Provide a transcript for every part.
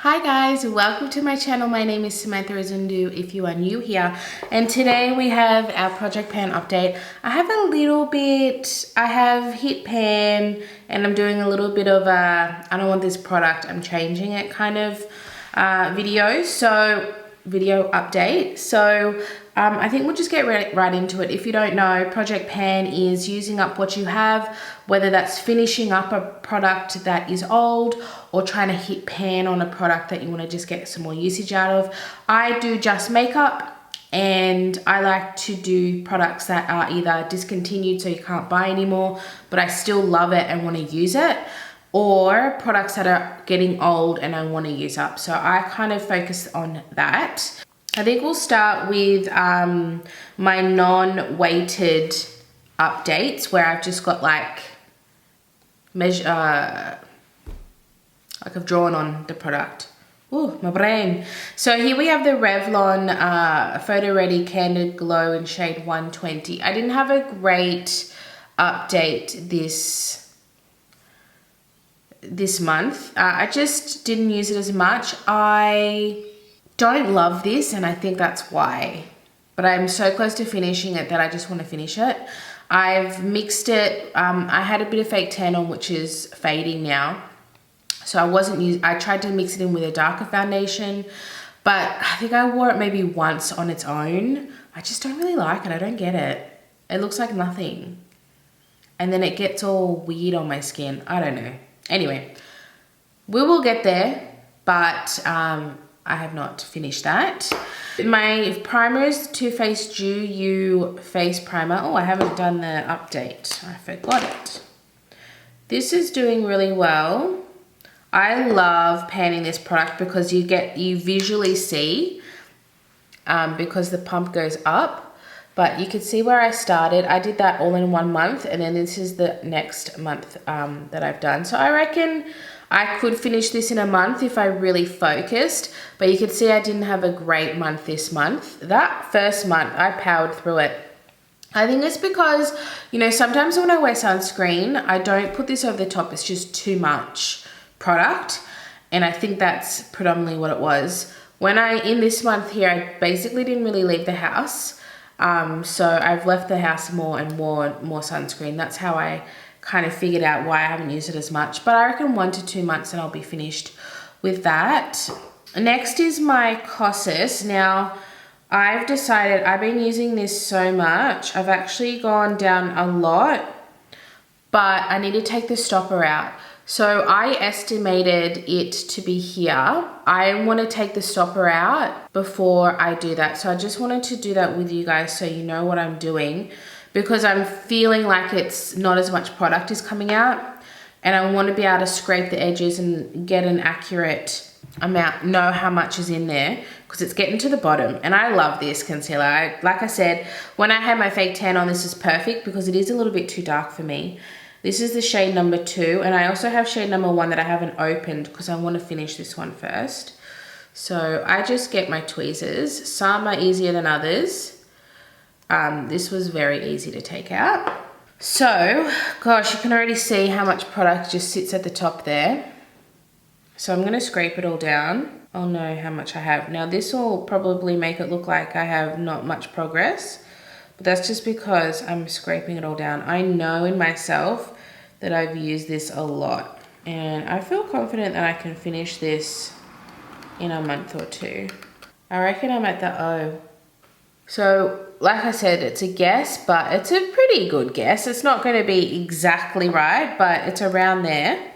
Hi guys, welcome to my channel. My name is Samantha Izundu if you are new here, and today we have our project pan update. I have hit pan and I'm doing a little bit of a I don't want this product, I'm changing it kind of video update. So I think we'll just get right into it. If you don't know, project pan is using up what you have, whether that's finishing up a product that is old or trying to hit pan on a product that you want to just get some more usage out of. I do just makeup, and I like to do products that are either discontinued so you can't buy anymore, but I still love it and want to use it, or products that are getting old and I want to use up. So I kind of focus on that. I think we'll start with my non-weighted updates, where I've just got like I've drawn on the product. Ooh, my brain. So here we have the Revlon Photo Ready Candid Glow in shade 120. I didn't have a great update this month. I just didn't use it as much. I don't love this, and I think that's why. But I'm so close to finishing it that I just want to finish it. I've mixed it. I had a bit of fake tan on, which is fading now. So I tried to mix it in with a darker foundation, but I think I wore it maybe once on its own. I just don't really like it. I don't get it. It looks like nothing. And then it gets all weird on my skin. I don't know. Anyway, we will get there, but I have not finished that. My primer is Too Faced Dew You Face Primer. Oh, I haven't done the update. I forgot it. This is doing really well. I love panning this product because you visually see, because the pump goes up, but you can see where I started. I did that all in 1 month, and then this is the next month that I've done. So I reckon I could finish this in a month if I really focused, but you can see I didn't have a great month this month. That first month, I powered through it. I think it's because, you know, sometimes when I wear sunscreen, I don't put this over the top. It's just too much product, and I think that's predominantly what it was. In this month here, I basically didn't really leave the house. So I've left the house more and more sunscreen. That's how I kind of figured out why I haven't used it as much. But I reckon 1 to 2 months and I'll be finished with that. Next is my Kosas. Now, I've decided I've been using this so much. I've actually gone down a lot, but I need to take the stopper out. So I estimated it to be here. I want to take the stopper out before I do that. So I just wanted to do that with you guys so you know what I'm doing, because I'm feeling like it's not as much product is coming out, and I want to be able to scrape the edges and get an accurate amount, know how much is in there, because it's getting to the bottom. And I love this concealer. Like I said, when I had my fake tan on, this is perfect because it is a little bit too dark for me. This is the shade number 2, and I also have shade number 1 that I haven't opened because I want to finish this one first. So I just get my tweezers. Some are easier than others. This was very easy to take out. So, gosh, you can already see how much product just sits at the top there. So I'm going to scrape it all down. I'll know how much I have. Now this will probably make it look like I have not much progress, but that's just because I'm scraping it all down. I know in myself that I've used this a lot, and I feel confident that I can finish this in a month or 2. I reckon I'm at the O. So like I said, it's a guess, but it's a pretty good guess. It's not going to be exactly right, but it's around there.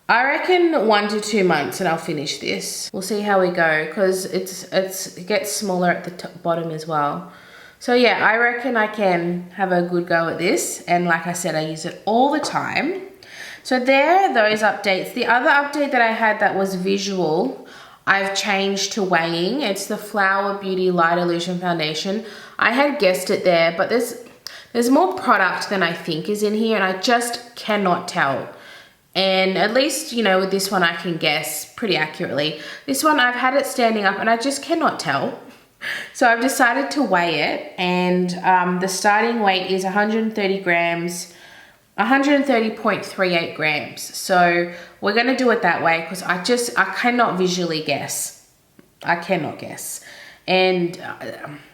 I reckon 1 to 2 months and I'll finish this. We'll see how we go, because it gets smaller at the bottom as well. So yeah, I reckon I can have a good go at this. And like I said, I use it all the time. So there are those updates. The other update that I had that was visual, I've changed to weighing. It's the Flower Beauty Light Illusion Foundation. I had guessed it there, but there's more product than I think is in here, and I just cannot tell. And at least, you know, with this one I can guess pretty accurately. This one, I've had it standing up and I just cannot tell. So I've decided to weigh it, and the starting weight is 130 grams. 130.38 grams. So we're going to do it that way because I cannot visually guess. I cannot guess. And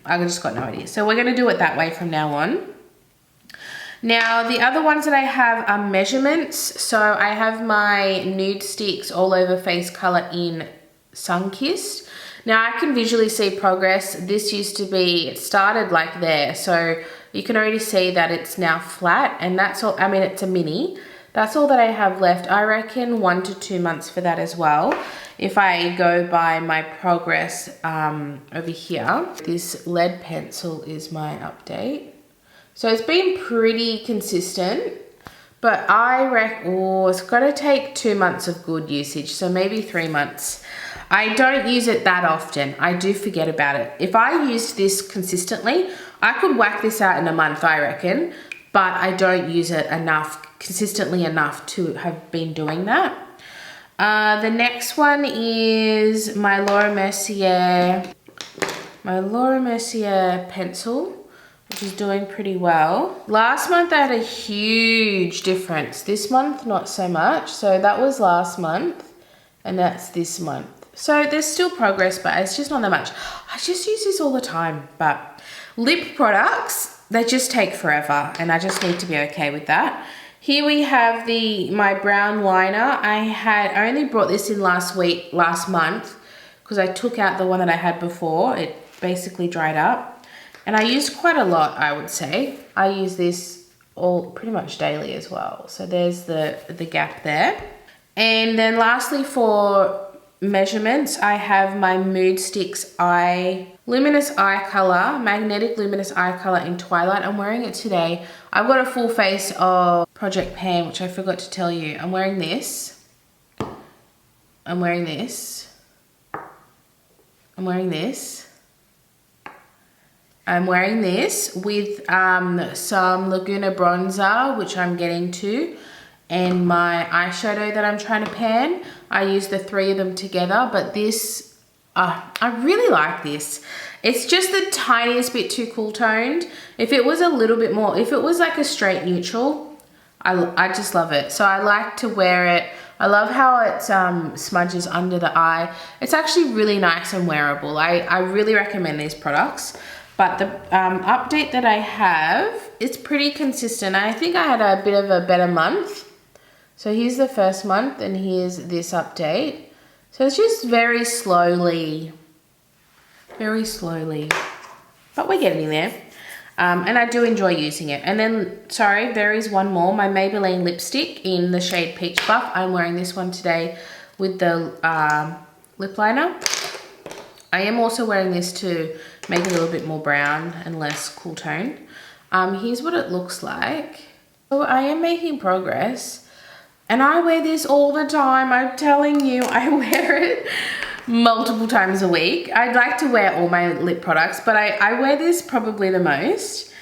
I just got no idea. So we're going to do it that way from now on. Now, the other ones that I have are measurements. So I have my Nudestix all over face color in Sunkissed. Now I can visually see progress. This used to be, it started like there. So you can already see that it's now flat, and that's all. I mean, it's a mini. That's all that I have left. I reckon 1 to 2 months for that as well. If I go by my progress over here, this lead pencil is my update. So it's been pretty consistent, but I reckon, oh, it's got to take 2 months of good usage. So maybe 3 months. I don't use it that often. I do forget about it. If I used this consistently, I could whack this out in a month, I reckon, but I don't use it consistently enough to have been doing that. The next one is my Laura Mercier pencil, which is doing pretty well. Last month I had a huge difference. This month, not so much. So that was last month, and that's this month. So there's still progress, but it's just not that much. I just use this all the time, but lip products, they just take forever, and I just need to be okay with that. Here we have my brown liner. I only brought this in last month, because I took out the one that I had before. It basically dried up, and I used quite a lot, I would say. I use this pretty much daily as well. So there's the gap there. And then lastly, for measurements, I have my Nudestix Luminous Eye Color, Magnetic Luminous Eye Color in Twilight. I'm wearing it today. I've got a full face of Project Pan, which I forgot to tell you. I'm wearing this. I'm wearing this. I'm wearing this. I'm wearing this with some Laguna bronzer, which I'm getting to, and my eyeshadow that I'm trying to pan. I use the 3 of them together, but this, I really like this. It's just the tiniest bit too cool toned. If it was a little bit more, if it was like a straight neutral, I just love it. So I like to wear it. I love how it smudges under the eye. It's actually really nice and wearable. I really recommend these products. But the update that I have, it's pretty consistent. I think I had a bit of a better month. So here's the first month, and here's this update. So it's just very slowly, but we're getting there. And I do enjoy using it. And then, sorry, there is one more, my Maybelline lipstick in the shade Peach Buff. I'm wearing this one today with the lip liner. I am also wearing this to make it a little bit more brown and less cool tone. Here's what it looks like. So I am making progress. And I wear this all the time. I'm telling you, I wear it multiple times a week. I'd like to wear all my lip products, but I wear this probably the most.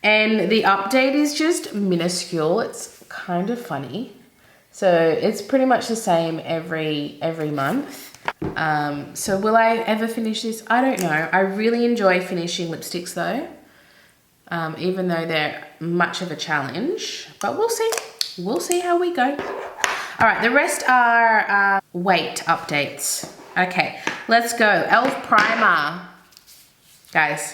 And the update is just minuscule. It's kind of funny. So it's pretty much the same every month. So will I ever finish this? I don't know. I really enjoy finishing lipsticks though, even though they're much of a challenge, but we'll see. We'll see how we go. All right, the rest are weight updates. Okay, let's go. e.l.f. primer. Guys,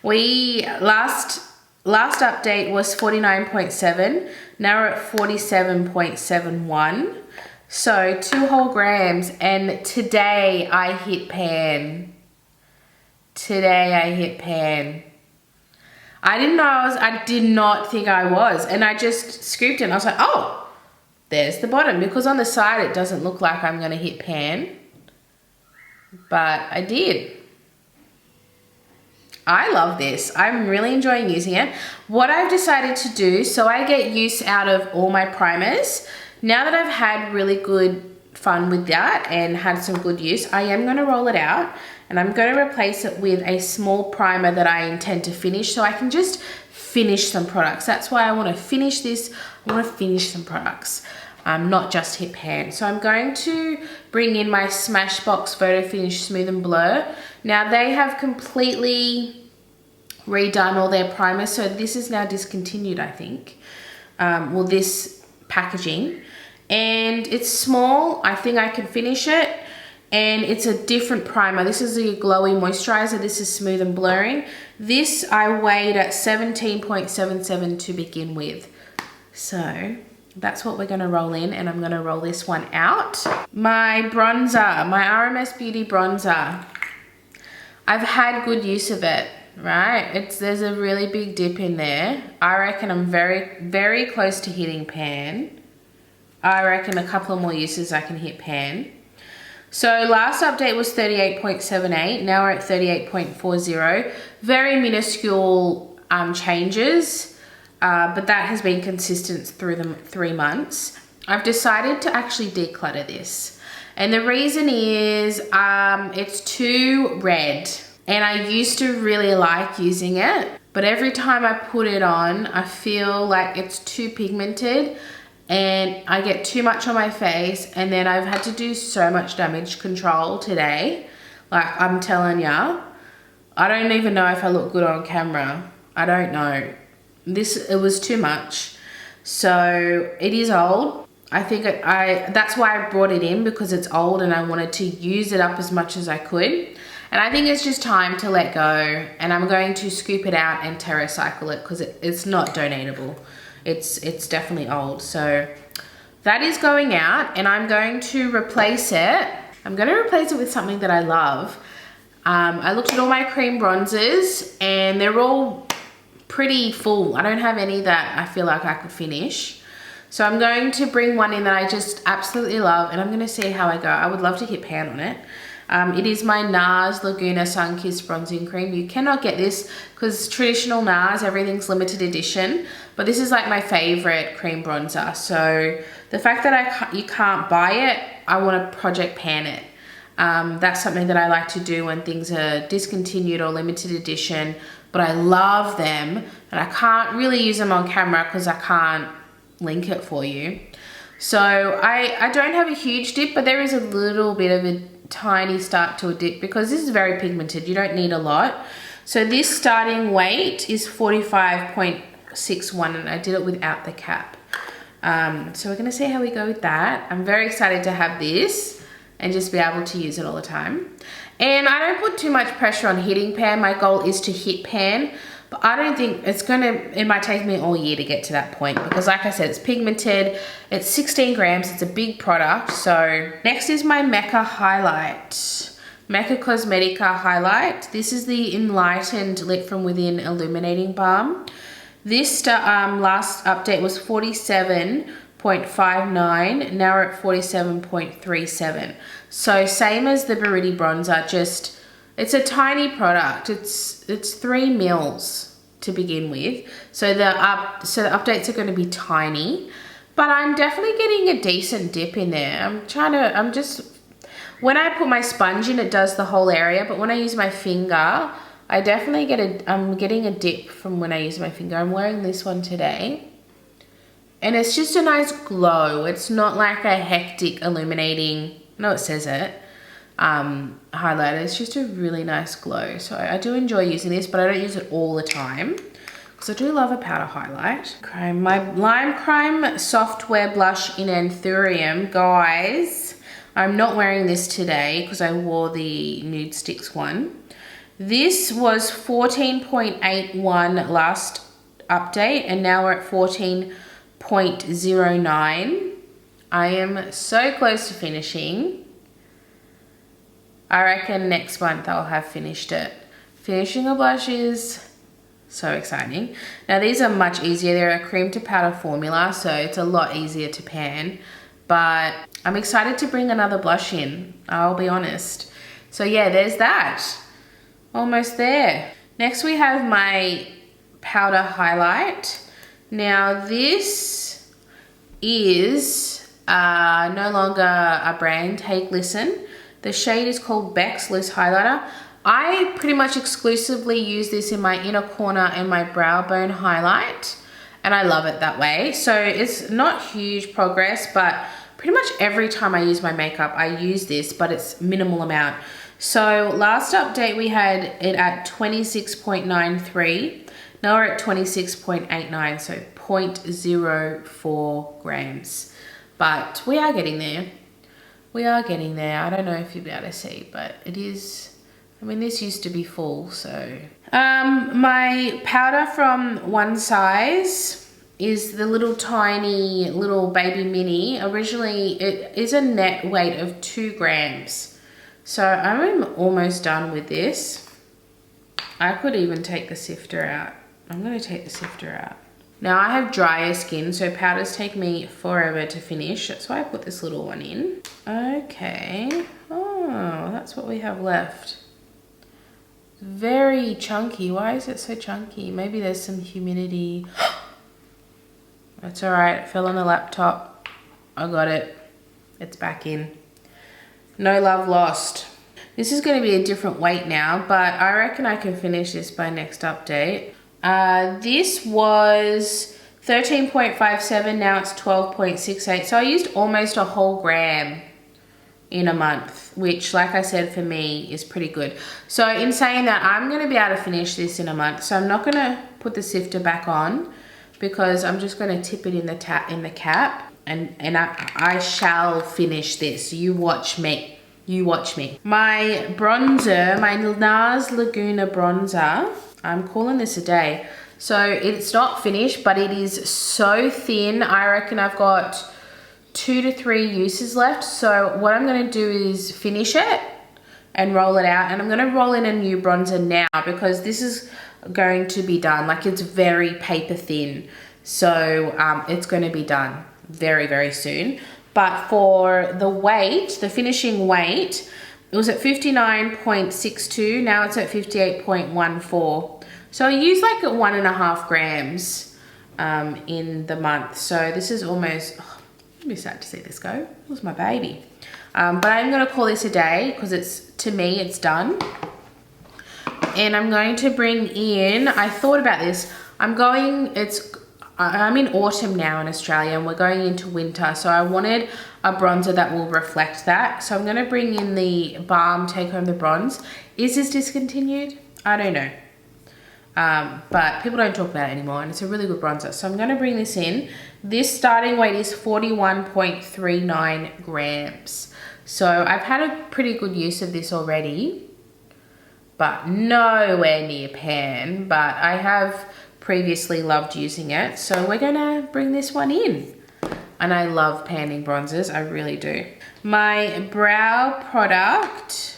we last update was 49.7. Now we're at 47.71. So 2 whole grams, and today I hit pan. I didn't know I did not think I was, and I just scooped it and I was like, oh, there's the bottom, because on the side it doesn't look like I'm gonna hit pan, but I did. I love this. I'm really enjoying using it. What I've decided to do, so I get use out of all my primers, now that I've had really good fun with that and had some good use, I am gonna roll it out, and I'm going to replace it with a small primer that I intend to finish, so I can just finish some products. That's why I want to finish this. I want to finish some products, not just hit pan. So I'm going to bring in my Smashbox Photo Finish Smooth and Blur. Now they have completely redone all their primers. So this is now discontinued, I think. Well, this packaging. And it's small. I think I can finish it. And it's a different primer. This is a glowy moisturizer. This is smooth and blurring. This I weighed at 17.77 to begin with. So that's what we're gonna roll in, and I'm gonna roll this one out. My bronzer, my RMS Beauty bronzer. I've had good use of it, right? There's a really big dip in there. I reckon I'm very, very close to hitting pan. I reckon a couple of more uses I can hit pan. So last update was 38.78, now we're at 38.40. Very minuscule changes, but that has been consistent through the 3 months. I've decided to actually declutter this. And the reason is it's too red. And I used to really like using it, but every time I put it on, I feel like it's too pigmented and I get too much on my face, and then I've had to do so much damage control today. Like, I'm telling ya, I don't even know if I look good on camera. I don't know. It was too much. So it is old. I think that's why I brought it in, because it's old and I wanted to use it up as much as I could. And I think it's just time to let go, and I'm going to scoop it out and TerraCycle it, because it's not donatable. It's definitely old. So that is going out, and I'm going to replace it. I'm going to replace it with something that I love. I looked at all my cream bronzers and they're all pretty full. I don't have any that I feel like I could finish. So I'm going to bring one in that I just absolutely love, and I'm going to see how I go. I would love to hit pan on it. It is my Nars Laguna Sunkissed Bronzing Cream. You cannot get this because traditional Nars, everything's limited edition. But this is like my favorite cream bronzer. So the fact that you can't buy it, I want to project pan it. That's something that I like to do when things are discontinued or limited edition. But I love them, and I can't really use them on camera because I can't link it for you. So I don't have a huge dip, but there is a little bit of a tiny start to a dip because this is very pigmented. You don't need a lot. So this starting weight is 45.61, and I did it without the cap. So we're gonna see how we go with that. I'm very excited to have this and just be able to use it all the time. And I don't put too much pressure on hitting pan. My goal is to hit pan, but I don't think it might take me all year to get to that point because, like I said, it's pigmented, it's 16 grams, it's a big product. So next is my Mecca highlight. Mecca Cosmectics highlight. This is the Enlightened Lit from Within Illuminating Balm. This last update was 47.59, now we're at 47.37. So same as the Beriti bronzer, just it's a tiny product. It's 3 mils to begin with. So the updates are going to be tiny, but I'm definitely getting a decent dip in there. When I put my sponge in, it does the whole area, but when I use my finger, I definitely I'm getting a dip from when I use my finger. I'm wearing this one today, and it's just a nice glow. It's not like a hectic illuminating, no, it says it, highlighter. It's just a really nice glow. So I do enjoy using this, but I don't use it all the time because I do love a powder highlight. My Lime Crime Softwear Blush in Anthurium. Guys, I'm not wearing this today because I wore the Nudestix one. This was 14.81 last update, and now we're at 14.09. I am so close to finishing. I reckon next month I'll have finished it. Finishing a blush is so exciting. Now these are much easier. They're a cream to powder formula, so it's a lot easier to pan. But I'm excited to bring another blush in, I'll be honest. So yeah, there's that. Almost there. Next we have my powder highlight. Now this is no longer a brand, hey Glisten. The shade is called Becks Loose Highlighter. I pretty much exclusively use this in my inner corner and my brow bone highlight, and I love it that way. So it's not huge progress, but pretty much every time I use my makeup, I use this, but it's minimal amount. So last update we had it at 26.93. Now we're at 26.89, so 0.04 grams. But we are getting there. We are getting there. I don't know if you'll be able to see, but it is, I mean, this used to be full, so. My powder from One Size is the little tiny little baby mini. Originally, it is a net weight of 2 grams. So I'm almost done with this. I could even take the sifter out. I'm gonna take the sifter out. Now I have drier skin, so powders take me forever to finish. That's why I put this little one in. Okay, oh, that's what we have left. Very chunky. Why is it so chunky? Maybe there's some humidity. That's all right, it fell on the laptop. I got it, it's back in. No love lost. This is gonna be a different weight now, but I reckon I can finish this by next update. This was 13.57, now it's 12.68. So I used almost a whole gram in a month, which, like I said, for me is pretty good. So in saying that, I'm gonna be able to finish this in a month. So I'm not gonna put the sifter back on because I'm just gonna tip it in the cap and I shall finish this. You watch me. You watch me. My bronzer, my Nars Laguna bronzer, I'm calling this a day. So it's not finished, but it is so thin. I reckon I've got 2 to 3 uses left. So what I'm gonna do is finish it and roll it out. And I'm gonna roll in a new bronzer now because this is going to be done. Like, it's very paper thin. So it's gonna be done very, very soon. But for the weight, the finishing weight, it was at 59.62, now it's at 58.14. So I used like 1.5 grams in the month. So this is almost, oh, I'm sad to see this go. It was my baby. But I'm gonna call this a day because it's, to me, it's done. And I'm going to bring in, I thought about this, I'm in autumn now in Australia and we're going into winter. So I wanted a bronzer that will reflect that. So I'm gonna bring in the Balm Take Home the Bronze. Is this discontinued? I don't know. But people don't talk about it anymore and it's a really good bronzer. So I'm gonna bring this in. This starting weight is 41.39 grams. So I've had a pretty good use of this already, but nowhere near pan, but I have previously loved using it. So we're gonna bring this one in. And I love panning bronzers, I really do. My brow product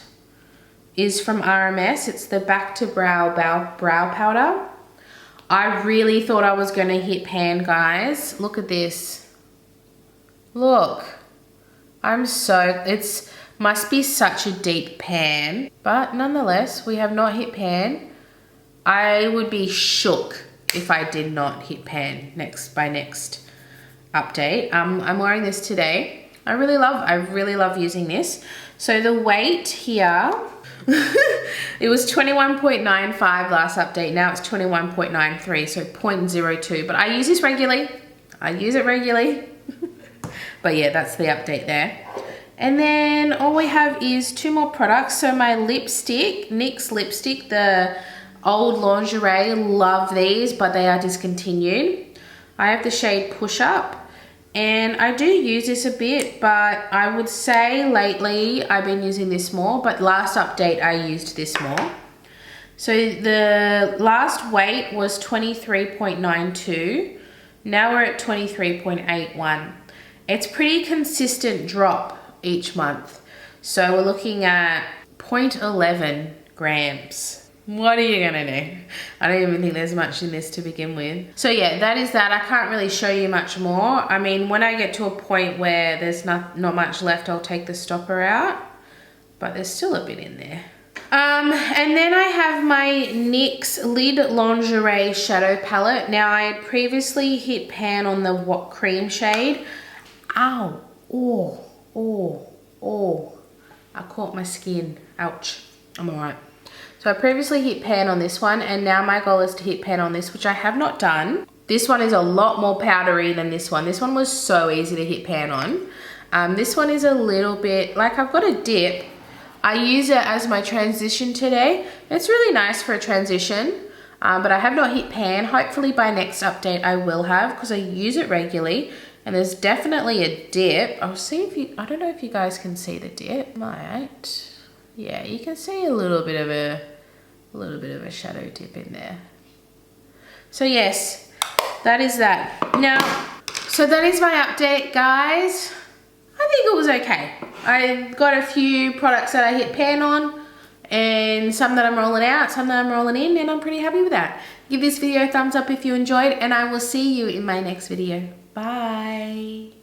is from RMS. It's the Back to Brow brow powder. I really thought I was gonna hit pan, guys. Look at this. Look, must be such a deep pan, but nonetheless, we have not hit pan. I would be shook if I did not hit pan by next update. I'm wearing this today. I really love using this. So the weight here, it was 21.95 last update. Now it's 21.93, so 0.02. But I use this regularly. I use it regularly. But yeah, that's the update there. And then all we have is 2 more products. So my lipstick, NYX lipstick, the old lingerie, love these, but they are discontinued. I have the shade Push Up, and I do use this a bit, but I would say lately I've been using this more, but last update I used this more. So the last weight was 23.92. Now we're at 23.81. It's pretty consistent drop each month. So we're looking at 0.11 grams. What are you gonna do? I don't even think there's much in this to begin with. So yeah, that is that. I can't really show you much more. I mean, when I get to a point where there's not much left, I'll take the stopper out, but there's still a bit in there. And then I have my NYX Lid Lingerie Shadow Palette. Now I had previously hit pan on the cream shade. Ow, oh, I caught my skin, ouch, I'm all right. So I previously hit pan on this one, and now my goal is to hit pan on this, which I have not done. This one is a lot more powdery than this one. This one was so easy to hit pan on. This one is a little bit, like I've got a dip. I use it as my transition today. It's really nice for a transition, but I have not hit pan. Hopefully by next update I will have, because I use it regularly. And there's definitely a dip. I'll see if you, I don't know if you guys can see the dip. Might. Yeah, you can see a little bit of a shadow dip in there. So yes, that is that. Now, so that is my update, guys. I think it was okay. I got a few products that I hit pan on, and some that I'm rolling out, some that I'm rolling in, and I'm pretty happy with that. Give this video a thumbs up if you enjoyed, and I will see you in my next video. Bye.